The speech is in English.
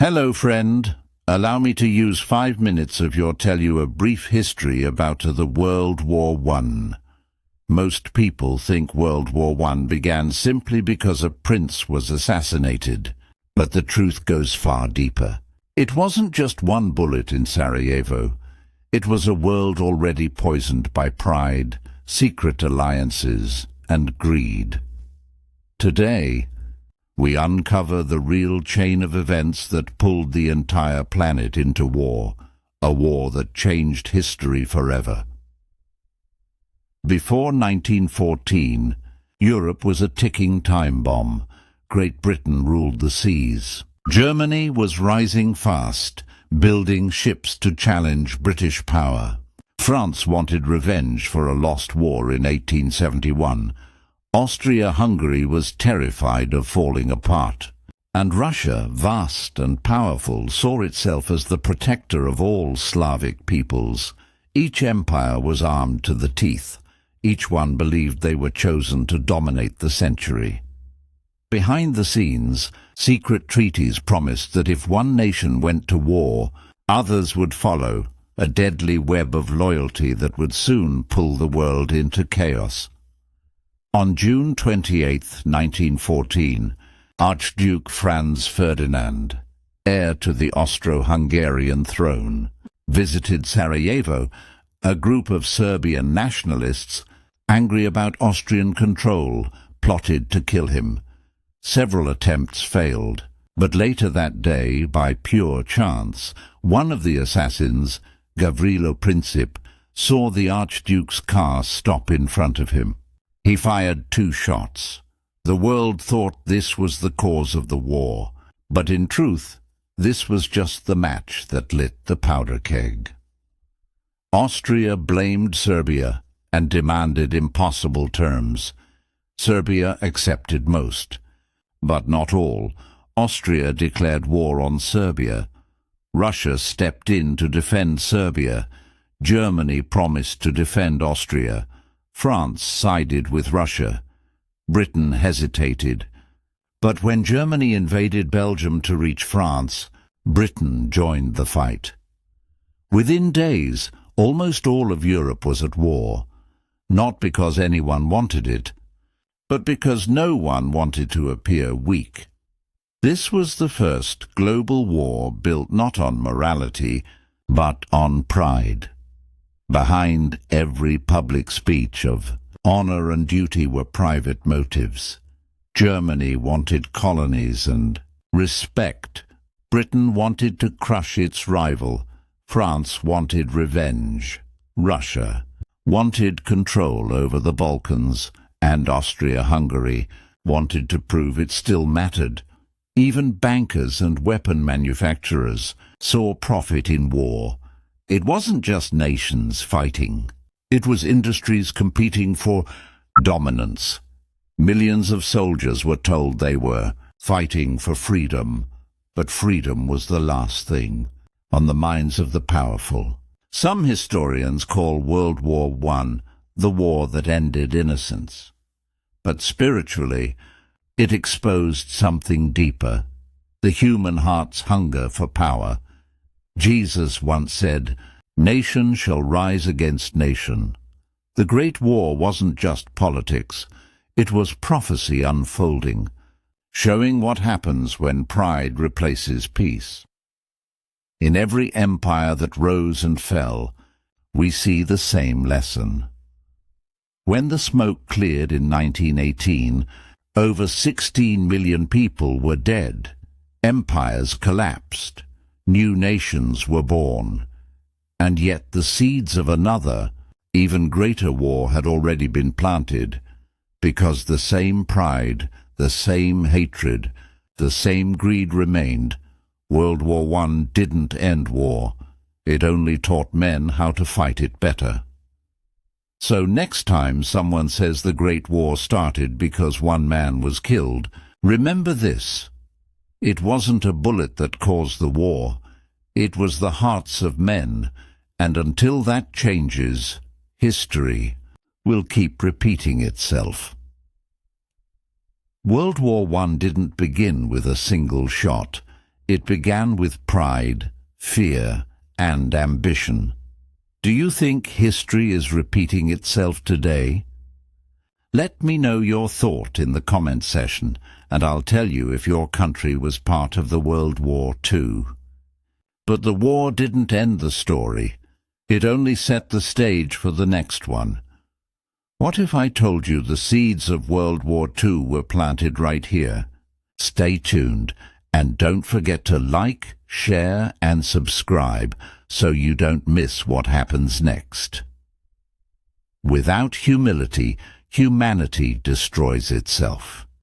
Hello, friend. Allow me to use 5 minutes of your tell you a brief history about the World War I. Most people think World War I began simply because a prince was assassinated, but the truth goes far deeper. It wasn't just one bullet in Sarajevo. It was a world already poisoned by pride, secret alliances, and greed. Today, we uncover the real chain of events that pulled the entire planet into war, a war that changed history forever. Before 1914, Europe was a ticking time bomb. Great Britain ruled the seas. Germany was rising fast, building ships to challenge British power. France wanted revenge for a lost war in 1871. Austria-Hungary was terrified of falling apart, and Russia, vast and powerful, saw itself as the protector of all Slavic peoples. Each empire was armed to the teeth. Each one believed they were chosen to dominate the century. Behind the scenes, secret treaties promised that if one nation went to war, others would follow, a deadly web of loyalty that would soon pull the world into chaos. On June 28, 1914, Archduke Franz Ferdinand, heir to the Austro-Hungarian throne, visited Sarajevo. A group of Serbian nationalists, angry about Austrian control, plotted to kill him. Several attempts failed, but later that day, by pure chance, one of the assassins, Gavrilo Princip, saw the Archduke's car stop in front of him. He fired 2 shots. The world thought this was the cause of the war, but in truth, this was just the match that lit the powder keg. Austria blamed Serbia and demanded impossible terms. Serbia accepted most, but not all. Austria declared war on Serbia. Russia stepped in to defend Serbia. Germany promised to defend Austria. France sided with Russia. Britain hesitated. But when Germany invaded Belgium to reach France, Britain joined the fight. Within days, almost all of Europe was at war, not because anyone wanted it, but because no one wanted to appear weak. This was the first global war built not on morality, but on pride. Behind every public speech of honor and duty were private motives. Germany wanted colonies and respect. Britain wanted to crush its rival. France wanted revenge. Russia wanted control over the Balkans, and Austria-Hungary wanted to prove it still mattered. Even bankers and weapon manufacturers saw profit in war. It wasn't just nations fighting. It was industries competing for dominance. Millions of soldiers were told they were fighting for freedom, but freedom was the last thing on the minds of the powerful. Some historians call World War I the war that ended innocence. But spiritually, it exposed something deeper, the human heart's hunger for power. Jesus once said, "Nation shall rise against nation." The Great War wasn't just politics, it was prophecy unfolding, showing what happens when pride replaces peace. In every empire that rose and fell, we see the same lesson. When the smoke cleared in 1918, over 16 million people were dead. Empires collapsed. New nations were born, and yet the seeds of another, even greater war had already been planted, because the same pride, the same hatred, the same greed remained. World War I didn't end war. It only taught men how to fight it better. So next time someone says the Great War started because one man was killed, remember this. It wasn't a bullet that caused the war. It was the hearts of men, and until that changes, history will keep repeating itself. World War I didn't begin with a single shot. It began with pride, fear, and ambition. Do you think history is repeating itself today? Let me know your thought in the comment section, and I'll tell you if your country was part of the World War II. But the war didn't end the story. It only set the stage for the next one. What if I told you the seeds of World War II were planted right here? Stay tuned, and don't forget to like, share, and subscribe so you don't miss what happens next. Without humility, humanity destroys itself.